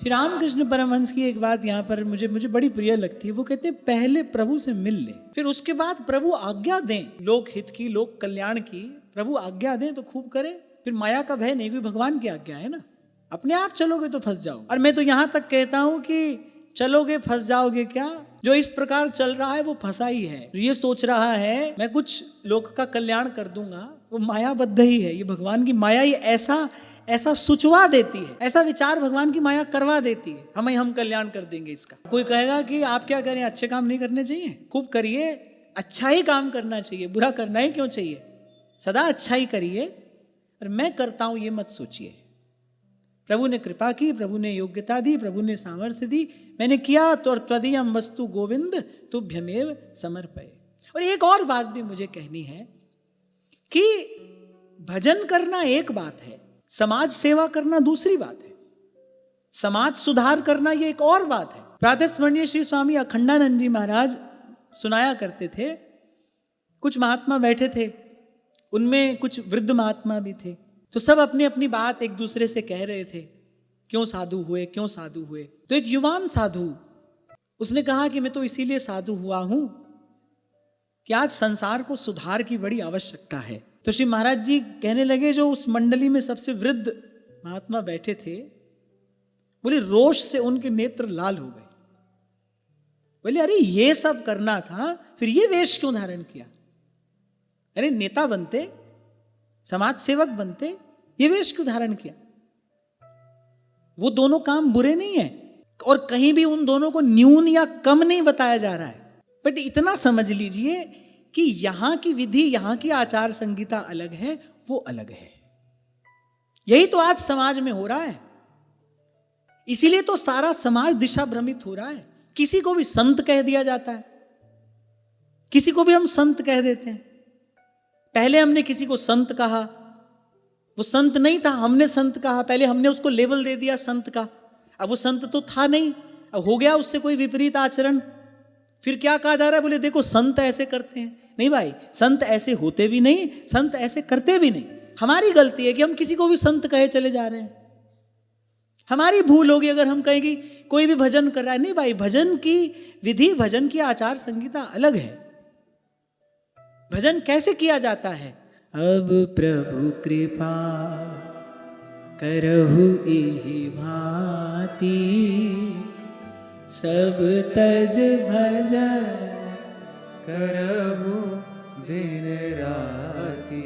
श्री रामकृष्ण परमहंस की एक बात यहाँ पर मुझे बड़ी प्रिय लगती है। वो कहते हैं पहले प्रभु से मिल ले, फिर उसके बाद प्रभु आज्ञा दें, लोक हित की, लोक कल्याण की प्रभु आज्ञा दें तो खूब करें, फिर माया का भय नहीं, कोई भगवान की आज्ञा है ना। अपने आप चलोगे तो फंस जाओ। और मैं तो यहाँ तक कहता हूँ कि चलोगे फंस जाओगे क्या, जो इस प्रकार चल रहा है वो फंसा ही है। ये सोच रहा है मैं कुछ लोक का कल्याण कर दूंगा, वो मायाबद्ध ही है। ये भगवान की माया ही ऐसा सुचवा देती है, ऐसा विचार भगवान की माया करवा देती है, हम कल्याण कर देंगे इसका। कोई कहेगा कि आप क्या करें, अच्छे काम नहीं करने चाहिए, खूब करिए, अच्छा ही काम करना चाहिए, बुरा करना ही क्यों चाहिए, सदा अच्छा ही करिए, और मैं करता हूं ये मत सोचिए। प्रभु ने कृपा की, प्रभु ने योग्यता दी, प्रभु ने सामर्थ्य दी, मैंने किया तो त्वदीयं वस्तु गोविंद तुभ्यमेव समर्पये। और एक और बात भी मुझे कहनी है कि भजन करना एक बात है, समाज सेवा करना दूसरी बात है, समाज सुधार करना ये एक और बात है। प्रातः स्मरणीय श्री स्वामी अखंडानंद जी महाराज सुनाया करते थे, कुछ महात्मा बैठे थे, उनमें कुछ वृद्ध महात्मा भी थे, तो सब अपनी अपनी बात एक दूसरे से कह रहे थे, क्यों साधु हुए, क्यों साधु हुए। तो एक युवान साधु, उसने कहा कि मैं तो इसीलिए साधु हुआ हूं कि आज संसार को सुधार की बड़ी आवश्यकता है। तो श्री महाराज जी कहने लगे, जो उस मंडली में सबसे वृद्ध महात्मा बैठे थे, बोले रोष से उनके नेत्र लाल हो गए। बोले अरे ये सब करना था, फिर ये वेश क्यों धारण किया, अरे नेता बनते, समाज सेवक बनते, ये वेश क्यों धारण किया। वो दोनों काम बुरे नहीं है और कहीं भी उन दोनों को न्यून या कम नहीं बताया जा रहा है, बट इतना समझ लीजिए कि यहां की विधि, यहां की आचार संहिता अलग है, वो अलग है। यही तो आज समाज में हो रहा है, इसीलिए तो सारा समाज दिशा भ्रमित हो रहा है। किसी को भी संत कह दिया जाता है, किसी को भी हम संत कह देते हैं। पहले हमने किसी को संत कहा, वो संत नहीं था, हमने संत कहा, पहले हमने उसको लेबल दे दिया संत का, अब वो संत तो था नहीं, अब हो गया उससे कोई विपरीत आचरण, फिर क्या कहा जा रहा है, बोले देखो संत ऐसे करते हैं। नहीं भाई, संत ऐसे होते भी नहीं, संत ऐसे करते भी नहीं। हमारी गलती है कि हम किसी को भी संत कहे चले जा रहे हैं, हमारी भूल होगी अगर हम कहेंगे कोई भी भजन कर रहा है। नहीं भाई, भजन की विधि, भजन की आचार संहिता अलग है। भजन कैसे किया जाता है, अब प्रभु कृपा करहु एहि भांति, सब तज भजन करहु दिन राति।